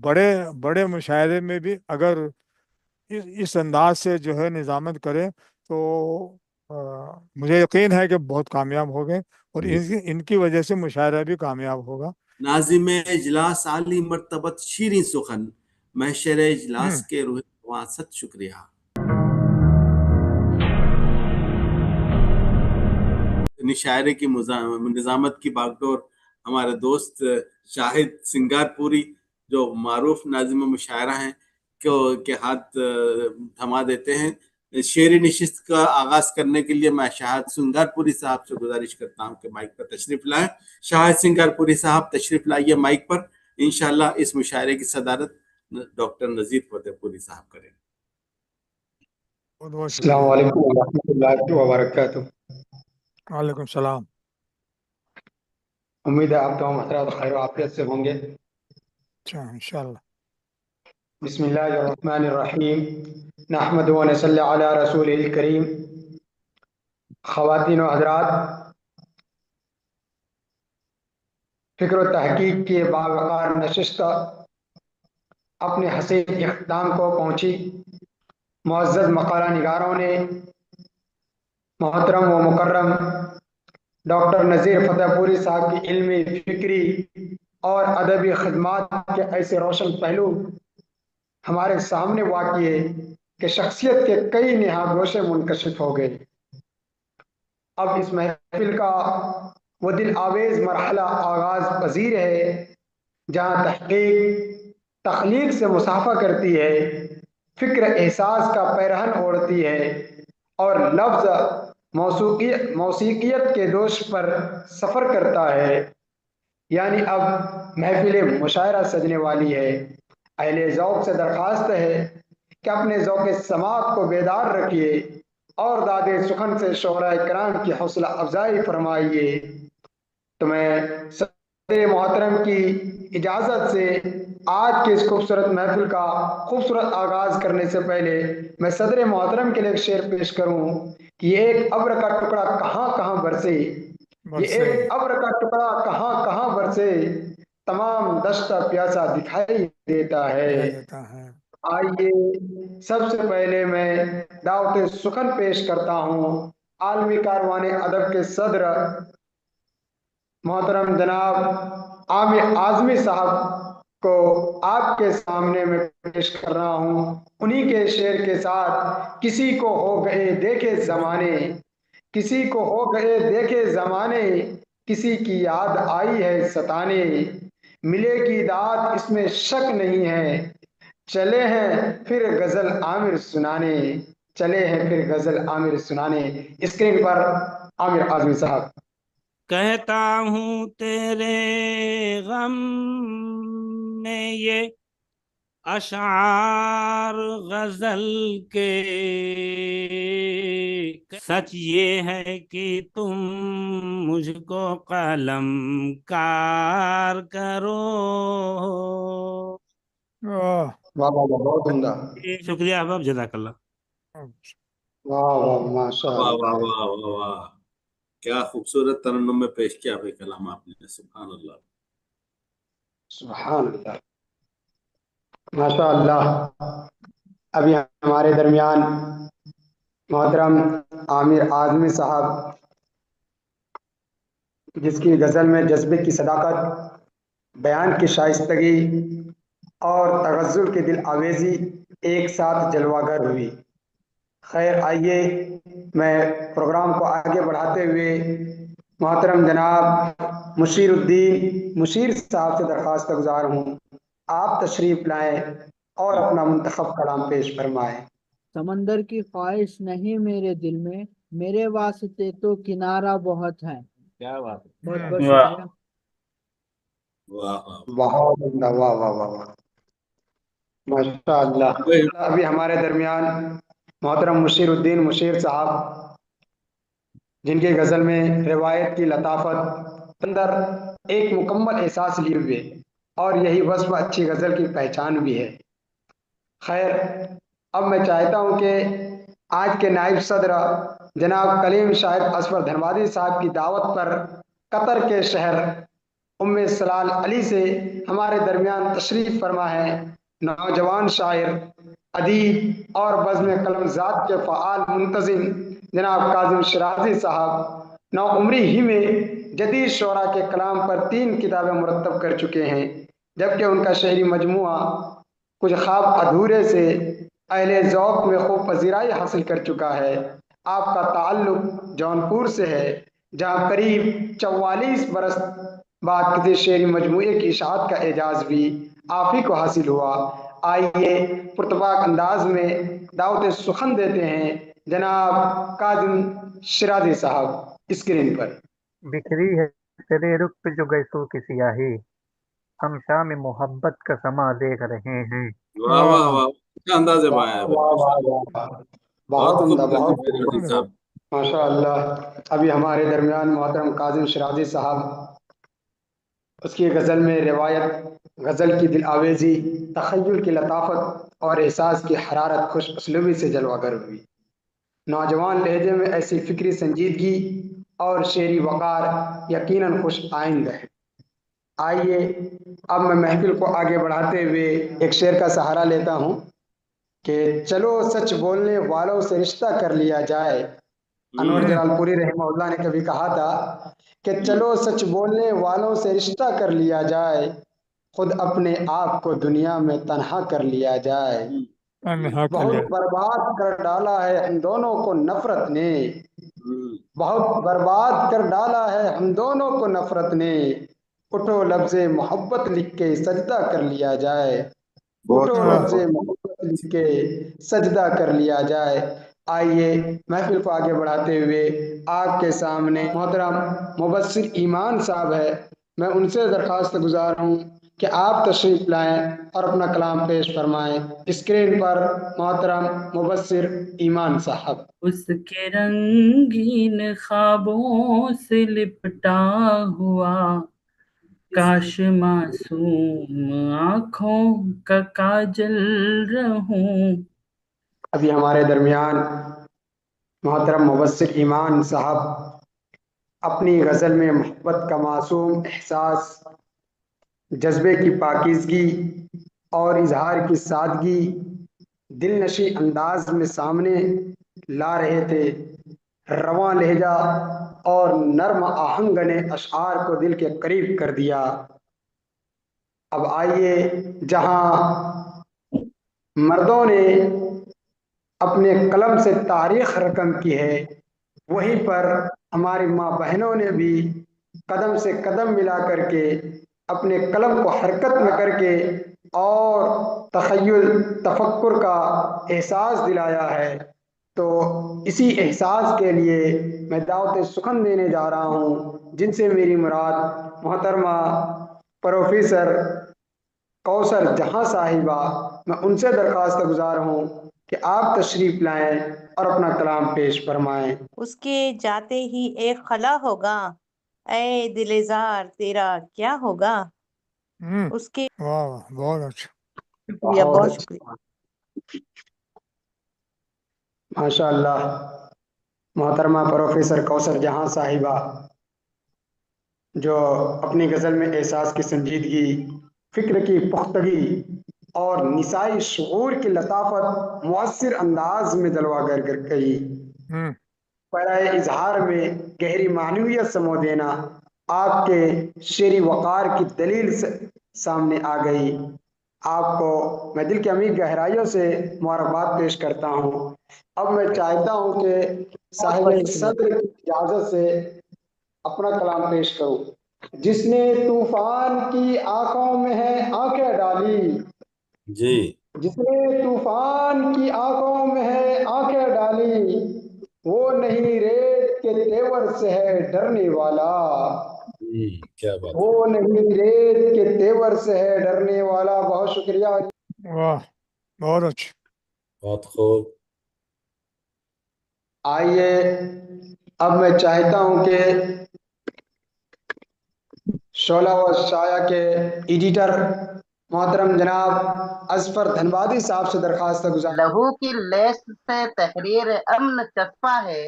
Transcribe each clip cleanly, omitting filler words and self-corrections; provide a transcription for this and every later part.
بڑے بڑے مشاعرے میں بھی اگر اس انداز سے جو ہے نظامت کریں تو آ، مجھے یقین ہے کہ بہت کامیاب ہو گئے، اور ان کی وجہ سے مشاعرہ بھی کامیاب ہوگا۔ ناظم اجلاس عالی مرتبت شیریں سخن، محشر ہوں۔ اجلاس کے روح واسط شکریہ۔ شاعرے کی نظامت کی باگڈور ہمارے دوست شاہد سنگار پوری جو معروف ناظم مشاعرہ ہیں کے ہاتھ تھما دیتے ہیں۔ شعری نشست کا آغاز کرنے کے لیے میں شاہد سنگار پوری صاحب سے گزارش کرتا ہوں کہ مائک پر تشریف لائیں۔ شاہد سنگار پوری صاحب تشریف لائیے مائک پر۔ انشاءاللہ اس مشاعرے کی صدارت ڈاکٹر نذیر فتح پوری صاحب کریں۔ بہت بہت السلام شکریہ۔ علیکم ورحمۃ اللہ وبرکاتہ۔ وعلیکم السلام۔ امید ہے آپ تمام حضرات خیر و عافیت سے ہوں گے۔ اچھا، انشاءاللہ۔ بسم اللہ الرحمن الرحیم، نحمد و نصلی علی رسول الکریم۔ خواتین و حضرات، فکر و تحقیق کی باوقار نشست اپنے حسین اختتام کو پہنچی۔ معزز مقالہ نگاروں نے محترم و مکرم ڈاکٹر نذیر فتح پوری صاحب کی علمی، فکری اور ادبی خدمات کے ایسے روشن پہلو ہمارے سامنے واقع ہے کہ شخصیت کے کئی نہاد گوشے منکشف ہو گئے۔ اب اس محفل کا وہ دل آویز مرحلہ آغاز پذیر ہے جہاں تحقیق تخلیق سے مسافہ کرتی ہے، فکر احساس کا پیرہن اوڑھتی ہے، اور لفظ موسیقیت کے دوش پر سفر کرتا ہے۔ یعنی اب محفل مشاعرہ سجنے والی ہے۔ اہل ذوق سے درخواست ہے کہ اپنے ذوق سماعت کو بیدار رکھیے اور داد سخن سے شعراء کرام کی حوصلہ افزائی فرمائیے۔ تو میں صدر محترم کی اجازت سے آج کے اس خوبصورت محفل کا خوبصورت آغاز کرنے سے پہلے میں صدر محترم کے لیے ایک شعر پیش کروں کہ یہ ایک ابر کا ٹکڑا کہاں کہاں برسے، یہ ایک ابر کا ٹکڑا کہاں کہاں برسے، تمام دشتہ پیاسا دکھائی دیتا ہے۔ آئیے سب سے پہلے میں دعوت سخن پیش کرتا ہوں عالمی کاروان ادب کے صدر محترم جناب عامر اعظمی صاحب کو آپ کے سامنے میں پیش کر رہا ہوں، انہی کے شعر کے ساتھ۔ کسی کو ہو گئے دیکھے زمانے، کسی کو ہو گئے دیکھے زمانے، کسی کی یاد آئی ہے ستانے، ملے گی داد اس میں شک نہیں ہے، چلے ہیں پھر غزل عامر سنانے، چلے ہیں پھر غزل عامر سنانے۔ اسکرین پر عامر اعظمی صاحب۔ کہتا ہوں تیرے غم میں یہ اشعار غزل کے، سچ یہ ہے کہ تم مجھ کو قلم کار کرو۔ واہ واہ واہ، بہت عمدہ۔ شکریہ احباب، جزاک اللہ۔ واہ واہ، ماشاء واہ اللہ۔ واہ واہ واہ واہ، کیا خوبصورت ترنم میں پیش کیا ہوئے کلام آپ نے، سبحان اللہ سبحان اللہ، ماشاء اللہ۔ ابھی ہمارے درمیان محترم عامر اعظمی صاحب، جس کی غزل میں جذبے کی صداقت، بیان کی شائستگی اور تغزل کی دل آویزی ایک ساتھ جلوہ گر ہوئی۔ خیر، آئیے میں پروگرام کو آگے بڑھاتے ہوئے محترم جناب مشیر الدین مشیر صاحب سے درخواست گزار ہوں، آپ تشریف لائیں اور اپنا منتخب کلام پیش فرمائیں۔ سمندر کی خواہش نہیں میرے دل میں، میرے واسطے تو کنارہ بہت ہے۔ کیا بات ہے، بہت بہت شکریہ۔ بہت عمدہ، واہ واہ واہ واہ، ماشاء اللہ۔ ابھی ہمارے درمیان محترم مشیر الدین مشیر صاحب، جن کی غزل میں روایت کی لطافت اندر ایک مکمل احساس لیے ہوئے، اور یہی وصف اچھی غزل کی پہچان بھی ہے۔ خیر، اب میں چاہتا ہوں کہ آج کے نائب صدر جناب کلیم شاہد اسفر دھنوادی صاحب کی دعوت پر قطر کے شہر सलाल अली से हमारे दरमियान तशरीफ फरमा है। नौजवान शायर, अदीब और बज़्म कलमजात के फ़आल मुंतज़िम जनाब काज़िम शिराज़ी साहब नौउम्री ही में जदीद शोरा के कलाम पर 3 किताबें मुरत्तब कर चुके हैं, जबकि उनका शहरी मजमुआ कुछ ख्वाब अधूरे से अहले ज़ौक़ में खूब पज़ीराई हासिल कर चुका है। आपका ताल्लुक जौनपुर से है, जहाँ करीब 44 बरस बाद किसी शेरी मजमूए की इशाअत का एजाज़ भी आप ही को हासिल हुआ। आइए पुरतबाक अंदाज में दावत सुखन देते हैं जनाब काज़िम शिराज़ी साहब स्क्रीन पर। बिखरी है तेरे रुख पे जो गैसों की सियाही, हम शाम मोहब्बत का समा देख रहे हैं। वाह वाह वाह वाह, क्या अंदाज है वाह बयां है भाई, वाह वाह माशाल्लाह। वाह, बहुत बहुत उम्दा, खूब कहते बहुत हैं मेरे वजीर खूब। साहब। माशा अल्लाह। अभी हमारे दरमियान मोहतरम काज़िम शिराज़ी साहब, उसकी गज़ल में रिवायत, गज़ल की दिल आवेज़ी, तख़य्युल की लताफ़त और एहसास की हरारत खुश उसलूबी से जलवागर हुई। नौजवान लहजे में ऐसी फ़िक्री संजीदगी और शेरी वक़ार यकीनन खुश आइंद है। आइए अब मैं महफ़िल को आगे बढ़ाते हुए एक शेर का सहारा लेता हूँ कि चलो सच बोलने वालों से रिश्ता कर लिया जाए। अनवर हम्म, जलालपुरी रहमहुल्लाह ने कभी कहा था कि चलो सच बोलने वालों से रिश्ता कर लिया जाए, खुद अपने आप को दुनिया में तन्हा कर लिया जाए। तन्हा कर बहुत लिया। बर्बाद कर डाला है हम दोनों को नफरत ने, हम्म, बहुत बर्बाद कर डाला है हम दोनों को नफरत ने, उठो लफ्ज़े मोहब्बत लिख के सजदा कर लिया जाए, बहुत उठो खूब, वाह लफ्ज़े बहुत मोहब्बत लिख के सजदा कर लिया जाए। आइए महफिल को आगे बढ़ाते हुए आपके सामने मोहतरम मुबस्सिर ईमान साहब है, मैं उनसे दरख्वास्त गुजार हूँ कि आप तशरीफ लाएं और अपना कलाम पेश फरमाएं। स्क्रीन पर मोहतरम मुबस्सिर ईमान साहब। उसके रंगीन ख्वाबों से लिपटा हुआ, काश मासूम आँखों का काजल रहूं। अभी हमारे दरमियान मोहतरम मुबस्सिर ईमान साहब अपनी गज़ल में मोहब्बत का मासूम एहसास, जज्बे की पाकीज़गी और इजहार की सादगी दिलनशी अंदाज में सामने ला रहे थे। रवां लहजा और नर्म आहंग ने अशआर को दिल के करीब कर दिया। अब आइए जहां मर्दों ने अपने कलम से तारीख रकम की है, वहीं पर हमारी माँ बहनों ने भी कदम से कदम मिला करके अपने कलम को हरकत में करके और तखय्युल तफक्कुर का एहसास दिलाया है। तो इसी एहसास के लिए मैं दावत सुखन देने जा रहा हूँ, जिनसे मेरी मुराद मोहतरमा प्रोफेसर कौसर जहां साहिबा, मैं उनसे दरख्वास्त गुजार हूँ कि आप तशरीफ लाएं और अपना कलाम पेश फरमाएं। उसके जाते ही एक खला होगा, ऐ दिलेजार तेरा क्या होगा। हम्म, उसके वाह वाह, बहुत अच्छा। शुक्रिया, बहुत बहुत अच्छा, शुक्रिया। माशा अल्लाह। मोहतरमा प्रोफेसर कौसर जहां साहिबा, जो अपनी गज़ल में एहसास की संजीदगी, फ़िक्र की पुख्तगी और निसाई शऊर की लताफत मुअस्सिर अंदाज में जलवागर कर गई। हम्म, पैराए इजहार में गहरी मानवियत समो देना आपके शेरी वक़ार की दलील से सामने आ गई। आपको मैं दिल की अमीर गहराइयों से मुबारकबाद पेश करता हूँ। अब मैं चाहता हूँ कि बहुत बहुत साहिब शुक्रिया। सदर की इजाज़त से अपना कलाम पेश करूँ। जिसने तूफान की आंखों में है आंखें डाली, जी। जिसने तूफान की आंखों में है आंखें डाली, वो नहीं रेत के तेवर से है डरने वाला, क्या बात है। वो नहीं रेत के तेवर से है डरने वाला। बहुत शुक्रिया। वाह, बहुत अच्छा। बहुत खूब। आइए अब मैं चाहता हूं कि शोला व शाया के एडिटर मोहतरम जनाब असफर धनबादी साहब से दरखास्त गुजार। लहू की लेस से तहरीर अमन चस्पा है,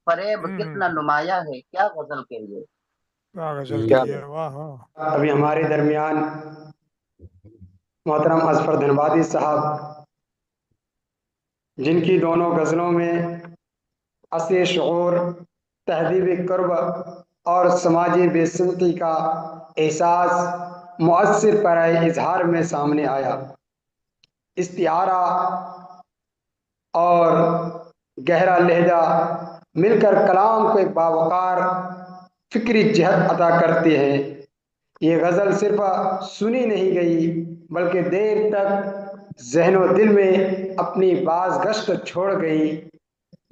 फरेब हम्म, कितना नुमाया है क्या गजल के लिए। क्या गजल क्या की है, वाह वाह। अभी हमारे दरमियान मोहतरम असफर धनबादी साहब, जिनकी दोनों गज़लों में असली शऊर, तहज़ीब क़ुर्ब और समाजी बेइज्जती का एहसास मुअस्सिर पैराए इजहार में सामने आया। इस्तिआरा और गहरा लहजा मिलकर कलाम को एक बावकार फिक्री जहत अता करते हैं। ये गज़ल सिर्फ सुनी नहीं गई बल्कि देर तक ज़हन व दिल में अपनी बाज़गश्त छोड़ गई।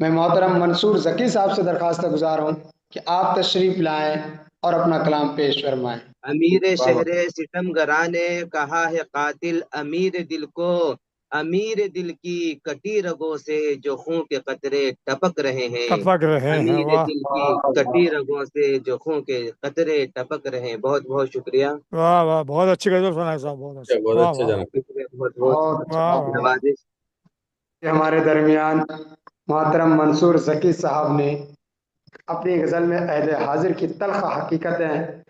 मैं मोहतरम मंसूर ज़की साहब से दरख्वास्त गुजार हूँ कि आप तशरीफ़ लाएं और अपना कलाम पेश फरमाएं। अमीर शहरे सितमगरा ने कहा है कातिल अमीर दिल को, अमीर दिल की कटी रगों से जो खून के कतरे टपक रहे हैं, टपक रहे हैं, अमीर वाह दिल की कटी रगों से जो खून के कतरे टपक रहे हैं। बहुत बहुत शुक्रिया। वाह वाह, बहुत अच्छी गजल सुनाई साहब, बहुत अच्छी, बहुत वाह अच्छा वाह जनाब। शुक्रिया, बहुत बहुत वाह वाह। नवाजिश। हमारे दरमियान मोहतरम मंसूर ज़की साहब ने अपनी गज़ल में अहले हाजिर की तल्ख़ हकीकतें,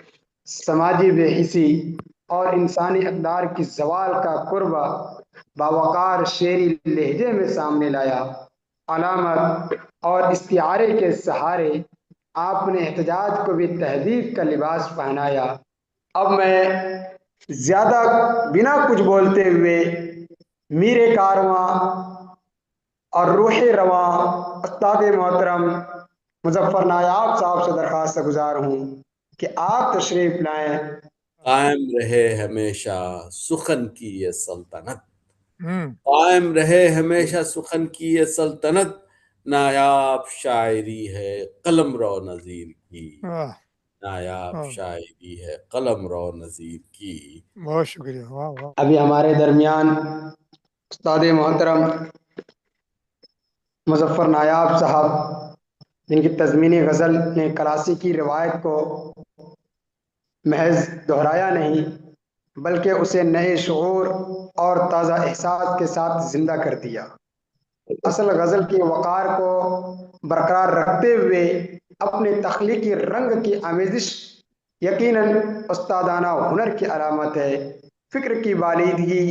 समाजी बेहिसी और इंसानी अक़दार की ज़वाल का कुर्बा बावकार शेरी लहजे में सामने लाया। अलामत और इस्तिआरे के सहारे आपने एहतजाज को भी तहज़ीब का लिबास पहनाया। अब मैं ज़्यादा बिना कुछ बोलते हुए मीरे कारवां और रूह रवां उस्ताद मोहतरम मुजफ्फर नायाब साहब से दरख्वास्त गुजार हूँ कि आप तशरीफ लाएं। कायम रहे हमेशा सुखन की ये सल्तनत, हम्म, कायम रहे हमेशा सुखन की ये सल्तनत, नायाब शायरी है कलमरो नज़ीर की, वाह नायाब वाह, शायरी है कलमरो नज़ीर की। बहुत शुक्रिया, वाह वाह। अभी हमारे दरमियान उस्ताद मोहतरम मुजफ्फर नायाब साहब, जिनकी तज़मीनी गज़ल ने क्लासी की रिवायत को महज दोहराया नहीं बल्कि उसे नए शऊर और ताज़ा एहसास के साथ ज़िंदा कर दिया। असल गज़ल के वक़ार को बरकरार रखते हुए अपने तख्लीकी रंग की आमेज़िश यकीनन उस्तादाना हुनर की अलामत है। फ़िक्र की बालीदगी,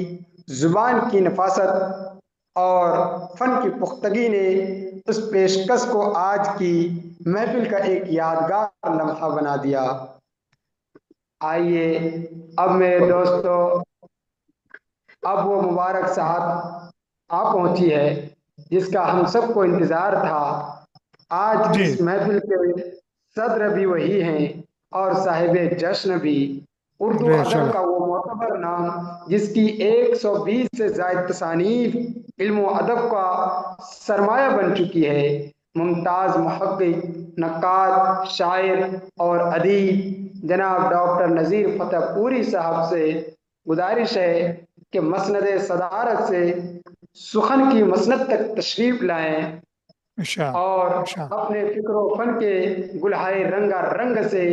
ज़ुबान की नफासत और फ़न की पुख्तगी ने उस पेशकश को आज की महफिल का एक यादगार लम्हा बना दिया। आइए अब मेरे दोस्तों, अब वो मुबारक साहब आ पहुंची है जिसका हम सबको इंतजार था। आज की जी, इस महफिल के सदर भी वही हैं और साहिब जश्न भी। उर्दू अदब बेशक, का वो मोतबर नाम जिसकी 120 से ज़ायद तसानीफ इल्म व अदब का सरमाया बन चुकी है। मुमताज़ मुहक्किक, नक्काद, शायर और अदीब जनाब डॉक्टर नज़ीर फतेहपुरी साहब से गुजारिश है कि मसनद सदारत से सुखन की मसनद तक तशरीफ लाएं अच्छा और अच्छा, अपने फिक्र फन के गुलहाए रंगा रंग से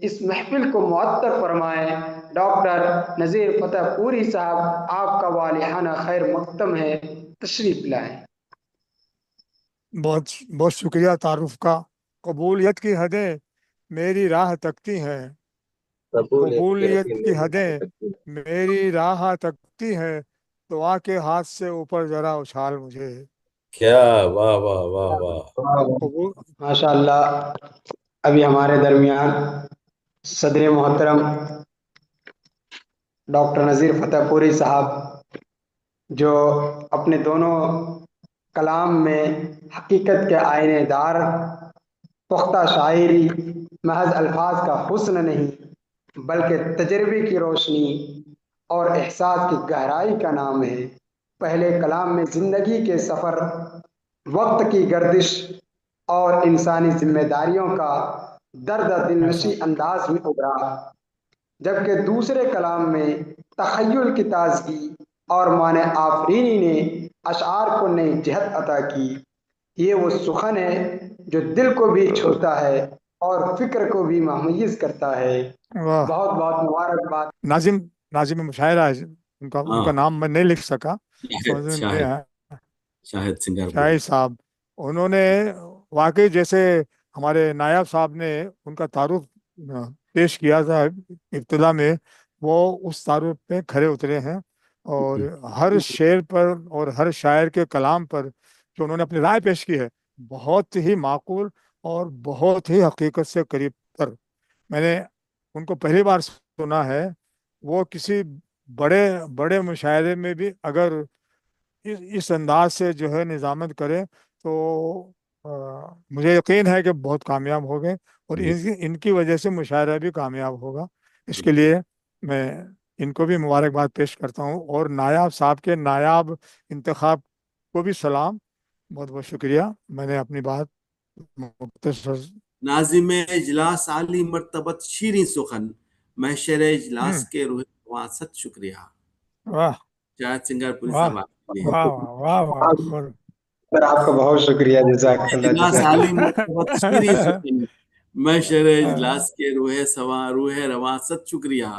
इस महफिल को मुअत्तर फरमाएं। डॉक्टर नज़ीर फतेहपुरी साहब, आपका वालिहाना खैर मकदम है, तशरीफ लाएं। बहुत बहुत शुक्रिया तारुफ का। कबूलियत की हदें मेरी राह तकती हैं, कबूलियत की कबूलियत हदें की मेरी राह हदें तकती हैं। मेरी राह तकती हैं, दुआ के हाथ से ऊपर जरा उछाल मुझे। क्या, वाह वाह वाह वाह। कबूल, माशाअल्लाह। अभी हमारे दरमियान सदर मोहतरम डॉक्टर नज़ीर फतेहपुरी साहब, जो अपने दोनों कलाम में हकीकत के आईनेदार, पुख्ता शायरी, महज अल्फाज का हुस्न नहीं बल्कि तजर्बे की रोशनी और एहसास की गहराई का नाम है। पहले कलाम में ज़िंदगी के सफ़र, वक्त की गर्दिश और इंसानी जिम्मेदारियों का दर्द दिलनशी अंदाज में उभरा, जबकि दूसरे कलाम में तख़य्युल की ताजगी और माने आफरीनी ने अशार को नई जहत अता की। ये वो सुखन है जो दिल को भी छूता है और फिक्र को भी मुमय्यज़ करता है। वाह। बहुत बहुत मुबारकबाद। नाजिम, नाजिम मुशायरा है उनका, हाँ, उनका नाम मैं नहीं लिख सका, समझ शाहिद में नहीं शाहिद आया। शाहिद सिंगारपुरी। शाहिद साहब, उन्होंने वाकई जैसे हमारे नायब साहब ने उनका तारुफ पेश किया था इब्तिदा में, वो उस तारुफ पे खरे उतरे हैं। और हर शेर पर और हर शायर के कलाम पर जो उन्होंने अपनी राय पेश की है, बहुत ही माकूल और बहुत ही हकीकत से करीब तर। मैंने उनको पहली बार सुना है। वो किसी बड़े बड़े मुशायरे में भी अगर इस अंदाज से जो है निजामत करें तो मुझे यकीन है कि बहुत कामयाब हो गए, और इनकी वजह से मुशायरा भी कामयाब होगा। इसके लिए मैं इनको भी मुबारकबाद पेश करता हूँ, और नायाब साहब के नायाब इंतखाब को भी सलाम। बहुत बहुत शुक्रिया। मैंने अपनी बात मुख्तसर। नाजिम इजलास आली मर्तबत शीरीं सुखन, महशर इजलास के रूह वासत शुक्रिया। वाह शाहिद सिंगारपुरी वाह साहब आपके लिए। वाह वाह वाह वाह। सर आपका बहुत शुक्रिया, जज़ाकल्लाह इजलास आली जज़ाकल्लाह। मर्तबत शीरीं सुखन, महशर इजलास के रूह रवासत शुक्रिया।